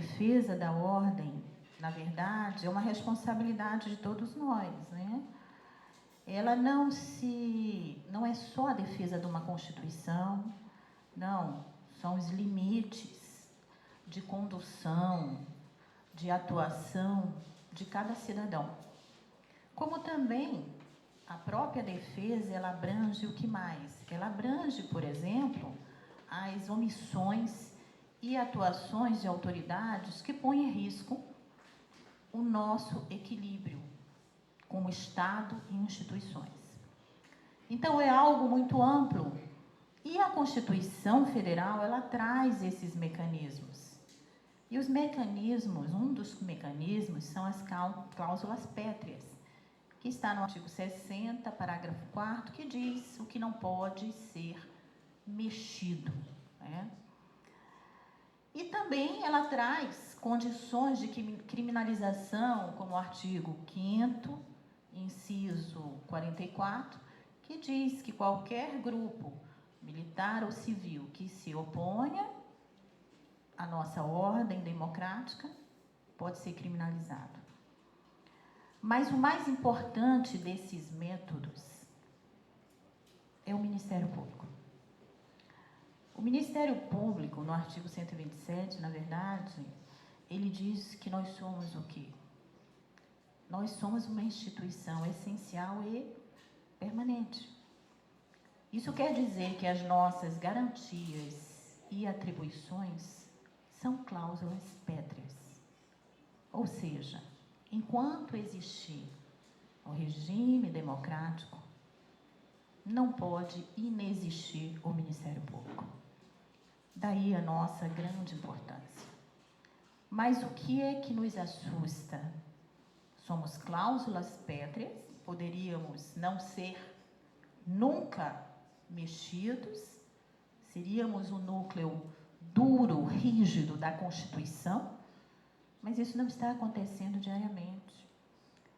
defesa da ordem, na verdade, é uma responsabilidade de todos nós, né? Ela não é só a defesa de uma Constituição, não, são os limites de condução, de atuação de cada cidadão. Como também a própria defesa, ela abrange o que mais? Ela abrange, por exemplo, as omissões e atuações de autoridades que põem em risco o nosso equilíbrio como Estado e instituições. Então, é algo muito amplo. E a Constituição Federal, ela traz esses mecanismos. E os mecanismos, um dos mecanismos são as cláusulas pétreas, que está no artigo 60, parágrafo 4º, que diz o que não pode ser mexido, né? E também ela traz condições de criminalização, como o artigo 5º, inciso 44, que diz que qualquer grupo militar ou civil que se oponha à nossa ordem democrática pode ser criminalizado. Mas o mais importante desses métodos é o Ministério Público. O Ministério Público, no artigo 127, na verdade, ele diz que nós somos o quê? Nós somos uma instituição essencial e permanente. Isso quer dizer que as nossas garantias e atribuições são cláusulas pétreas. Ou seja, enquanto existir o regime democrático, não pode inexistir o Ministério Público. Daí a nossa grande importância. Mas o que é que nos assusta? Somos cláusulas pétreas, poderíamos não ser nunca mexidos, seríamos o núcleo duro, rígido da Constituição, mas isso não está acontecendo diariamente.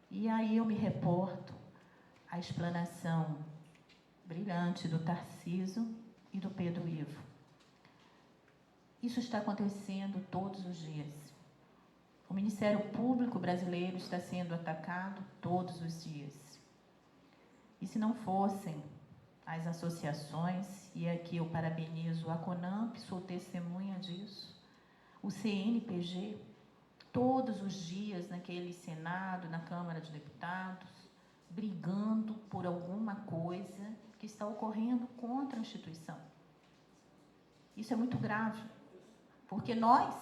E aí eu me reporto à explanação brilhante do Tarcísio e do Pedro Ivo. Isso está acontecendo todos os dias. O Ministério Público brasileiro está sendo atacado todos os dias. E se não fossem as associações, e aqui eu parabenizo a CONAMP, sou testemunha disso, o CNPG, todos os dias naquele Senado, na Câmara de Deputados, brigando por alguma coisa que está ocorrendo contra a instituição. Isso é muito grave, porque nós,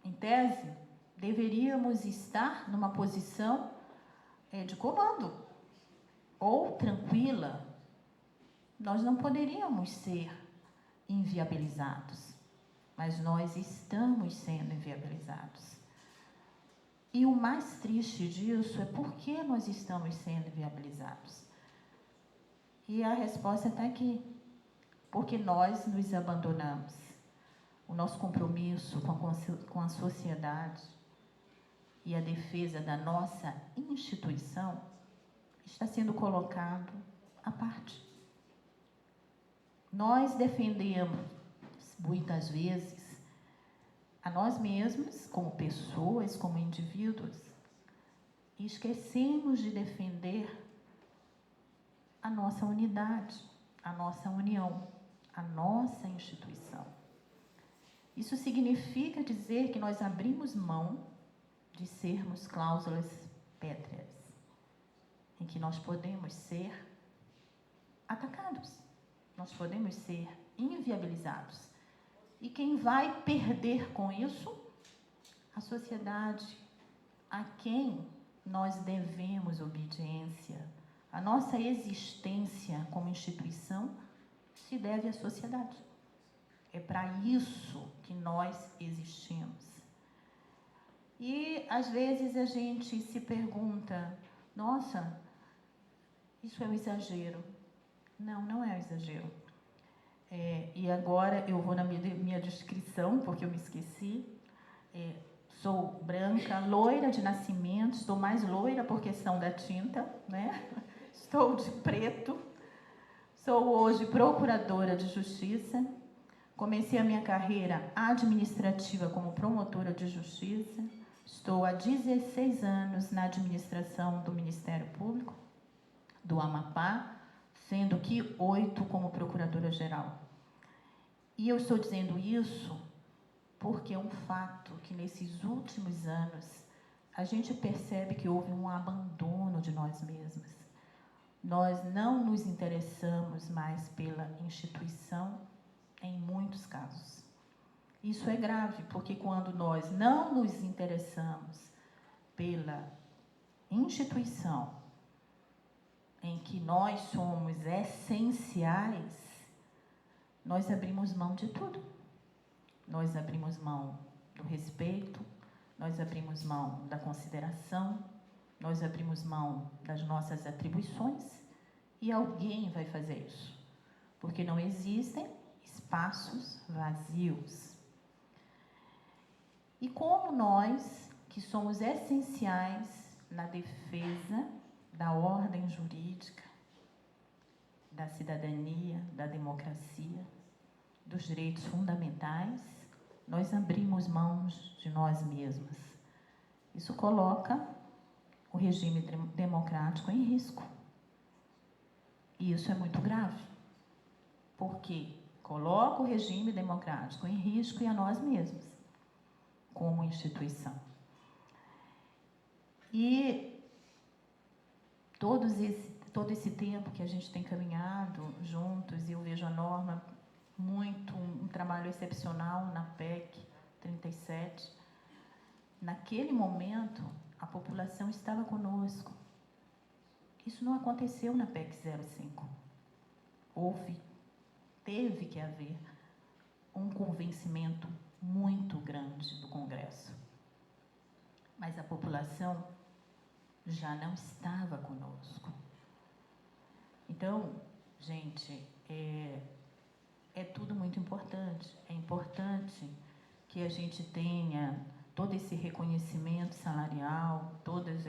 em tese, deveríamos estar numa posição de comando, ou tranquila. Nós não poderíamos ser inviabilizados, mas nós estamos sendo inviabilizados. E o mais triste disso é por que nós estamos sendo inviabilizados. E a resposta está aqui. Porque nós nos abandonamos. O nosso compromisso com a sociedade e a defesa da nossa instituição está sendo colocado à parte. Nós defendemos, muitas vezes, a nós mesmos, como pessoas, como indivíduos, e esquecemos de defender a nossa unidade, a nossa união, a nossa instituição. Isso significa dizer que nós abrimos mão de sermos cláusulas pétreas, em que nós podemos ser atacados, nós podemos ser inviabilizados. E quem vai perder com isso? A sociedade, a quem nós devemos obediência. A nossa existência como instituição se deve à sociedade. É para isso que nós existimos. E, às vezes, a gente se pergunta, nossa, isso é um exagero. Não, não é um exagero. E agora eu vou na minha descrição, porque eu me esqueci. Sou branca, loira de nascimento, estou mais loira por questão da tinta, né? Estou de preto, sou hoje procuradora de justiça, Comecei a minha carreira administrativa como promotora de justiça. Estou há 16 anos na administração do Ministério Público do Amapá, sendo que 8 como procuradora-geral. E eu estou dizendo isso porque é um fato que nesses últimos anos a gente percebe que houve um abandono de nós mesmos. Nós não nos interessamos mais pela instituição em muitos casos. Isso é grave, porque quando nós não nos interessamos pela instituição em que nós somos essenciais, nós abrimos mão de tudo. Nós abrimos mão do respeito, nós abrimos mão da consideração, nós abrimos mão das nossas atribuições e alguém vai fazer isso, porque não existem espaços vazios. E como nós, que somos essenciais na defesa da ordem jurídica, da cidadania, da democracia, dos direitos fundamentais, nós abrimos mãos de nós mesmos. Isso coloca o regime democrático em risco. E isso é muito grave, porque coloca o regime democrático em risco e a nós mesmos, como instituição. E todo esse tempo que a gente tem caminhado juntos, e eu vejo a Norma um trabalho excepcional na PEC 37. Naquele momento, a população estava conosco. Isso não aconteceu na PEC 05. Teve que haver um convencimento muito grande do Congresso. Mas a população já não estava conosco. Então, gente, é tudo muito importante. É importante que a gente tenha todo esse reconhecimento salarial, todas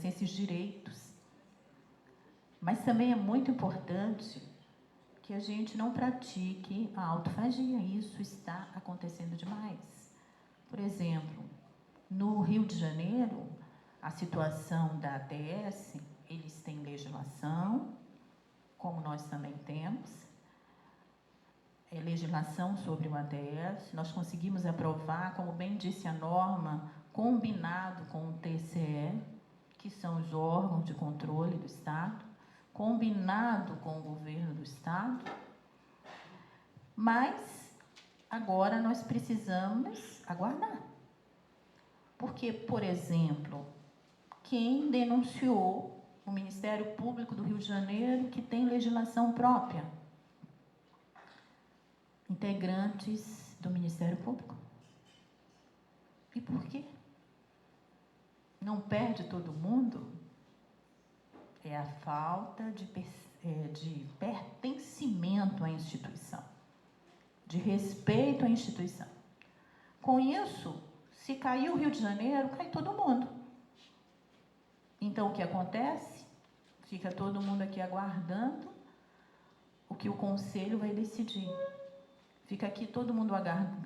esses direitos. Mas também é muito importante que a gente não pratique a autofagia. Isso está acontecendo demais. Por exemplo, no Rio de Janeiro, a situação da ATS, eles têm legislação, como nós também temos, legislação sobre o ATS. Nós conseguimos aprovar, como bem disse a Norma, combinado com o TCE, que são os órgãos de controle do Estado, combinado com o governo do Estado, mas agora nós precisamos aguardar. Porque, por exemplo, quem denunciou o Ministério Público do Rio de Janeiro, que tem legislação própria? Integrantes do Ministério Público. E por quê? Não perde todo mundo? É a falta de pertencimento à instituição, de respeito à instituição. Com isso, se cair o Rio de Janeiro, cai todo mundo. Então, o que acontece? Fica todo mundo aqui aguardando o que o Conselho vai decidir. Fica aqui todo mundo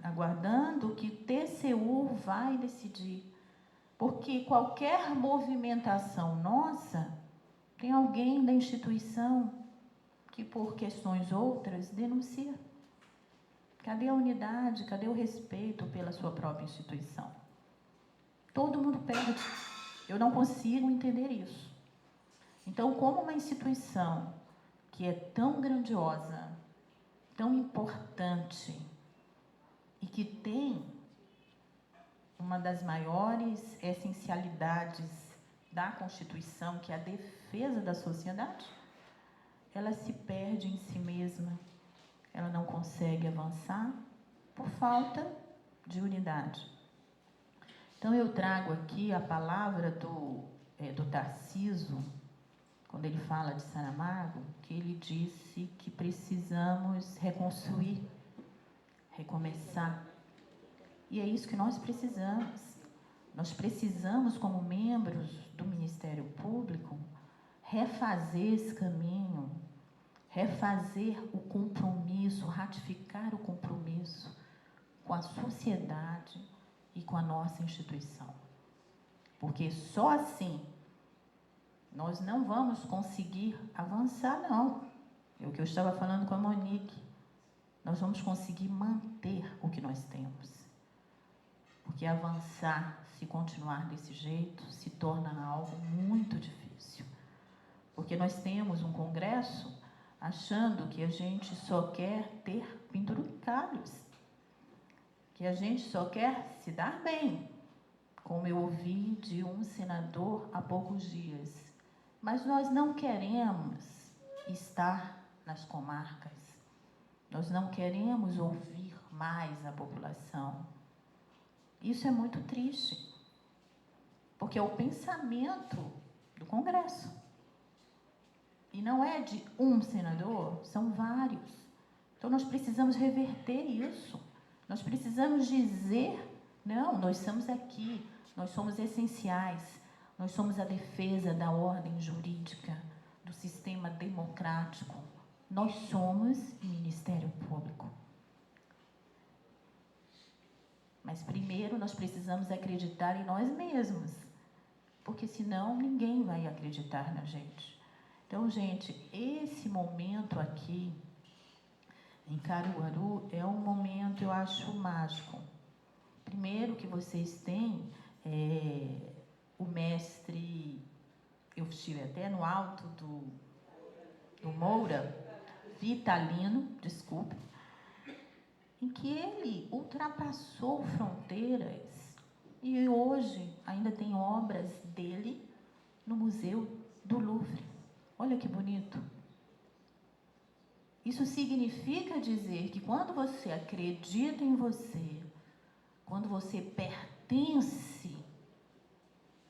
aguardando o que o TCU vai decidir. Porque qualquer movimentação nossa, tem alguém da instituição que, por questões outras, denuncia. Cadê a unidade? Cadê o respeito pela sua própria instituição? Todo mundo perde. Eu não consigo entender isso. Então, como uma instituição que é tão grandiosa, tão importante e que tem uma das maiores essencialidades da Constituição, que é a defesa da sociedade, ela se perde em si mesma, ela não consegue avançar por falta de unidade. Então, eu trago aqui a palavra do Tarcísio, quando ele fala de Saramago, que ele disse que precisamos reconstruir, recomeçar. E é isso que nós precisamos. Nós precisamos, como membros do Ministério Público, refazer esse caminho, refazer o compromisso, ratificar o compromisso com a sociedade e com a nossa instituição. Porque só assim nós não vamos conseguir avançar, não. É o que eu estava falando com a Monique. Nós vamos conseguir manter o que nós temos. Porque avançar, se continuar desse jeito, se torna algo muito difícil. Porque nós temos um congresso achando que a gente só quer ter penduricalhos, que a gente só quer se dar bem, como eu ouvi de um senador há poucos dias. Mas nós não queremos estar nas comarcas, nós não queremos ouvir mais a população. Isso é muito triste, porque é o pensamento do Congresso. E não é de um senador, são vários. Então nós precisamos reverter isso. Nós precisamos dizer, não, nós estamos aqui, nós somos essenciais, nós somos a defesa da ordem jurídica, do sistema democrático. Nós somos Ministério Público. Mas primeiro nós precisamos acreditar em nós mesmos, porque senão ninguém vai acreditar na gente. Então, gente, esse momento aqui em Caruaru é um momento, eu acho, mágico. Primeiro que vocês têm o mestre, eu estive até no alto do Moura, Vitalino, desculpe, em que ele ultrapassou fronteiras e hoje ainda tem obras dele no Museu do Louvre. Olha que bonito. Isso significa dizer que quando você acredita em você, quando você pertence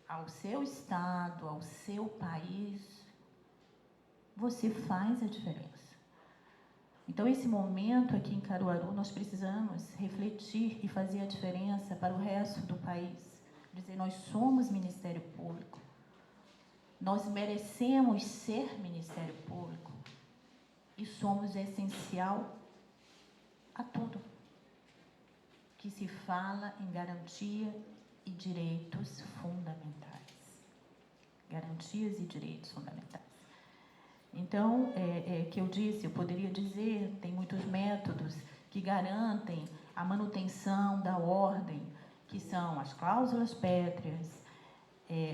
ao seu estado, ao seu país, você faz a diferença. Então, esse momento aqui em Caruaru, nós precisamos refletir e fazer a diferença para o resto do país. Dizer, nós somos Ministério Público. Nós merecemos ser Ministério Público. E somos essencial a tudo que se fala em garantia e direitos fundamentais. Garantias e direitos fundamentais. Então, que eu disse, eu poderia dizer, tem muitos métodos que garantem a manutenção da ordem, que são as cláusulas pétreas,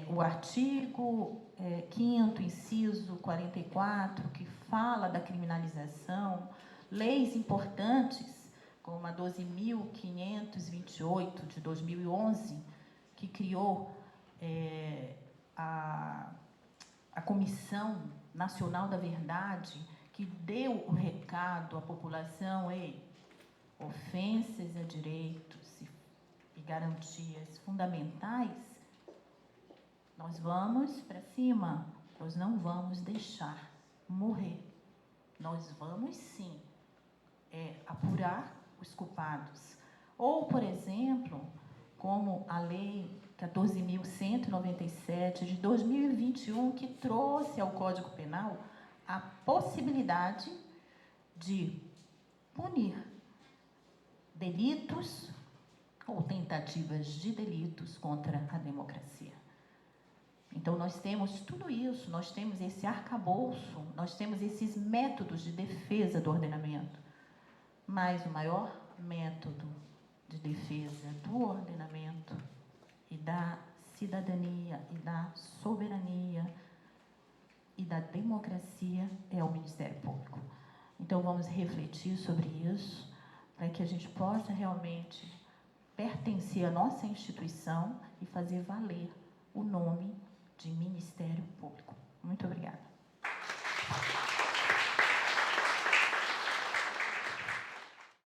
o artigo 5º, inciso 44, que fala da criminalização, leis importantes, como a 12.528 de 2011, que criou a Comissão Nacional da Verdade, que deu o recado à população, ofensas a direitos e garantias fundamentais, nós vamos para cima, nós não vamos deixar morrer. Nós vamos sim apurar os culpados. Ou, por exemplo, como a lei 14.197 de 2021, que trouxe ao Código Penal a possibilidade de punir delitos ou tentativas de delitos contra a democracia. Então, nós temos tudo isso, nós temos esse arcabouço, nós temos esses métodos de defesa do ordenamento. Mas o maior método de defesa do ordenamento e da cidadania, e da soberania, e da democracia é o Ministério Público. Então, vamos refletir sobre isso, para que a gente possa realmente pertencer à nossa instituição e fazer valer o nome de Ministério Público. Muito obrigada.